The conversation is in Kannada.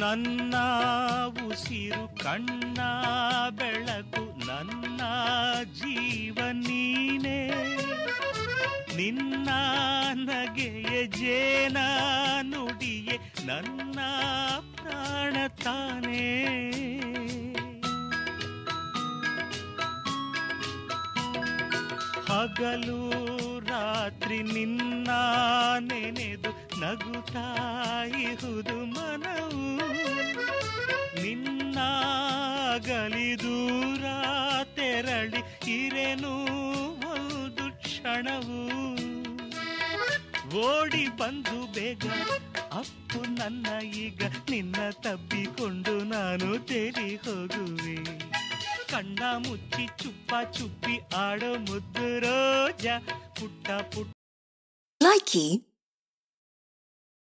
ನನ್ನ ಉಸಿರು ಕಣ್ಣ ಬೆಳಕು ನನ್ನ ಜೀವ ನೀನೇ, ನಿನ್ನ ನಗೆಯ ಜೇನ ನುಡಿಯೇ ನನ್ನ ಪ್ರಾಣ ತಾನೇ. ಹಗಲು ರಾತ್ರಿ ನಿನ್ನ ನೆನೆದು ನಗುತ್ತಾ ಇಹುದು ಮನವು, ನಿನ್ನ ಗಲಿದೂರ ತೆರಳಿ ಇರೆನು ಒಂದು ಕ್ಷಣವು. ಓಡಿ ಬಂದು ಬೇಗ ಅಪ್ಪು ನನ್ನ ಈಗ ನಿನ್ನ ತಬ್ಬಿಕೊಂಡು ನಾನು ತೇಲಿ ಹೋಗುವೆ. ಕಣ್ಣ ಮುಚ್ಚಿ ಚುಪ್ಪ ಚುಪ್ಪಿ ಆಡೋ ಮುದ್ದು ರೋಜ ಪುಟ್ಟ ಪುಟ್ಟ. Likey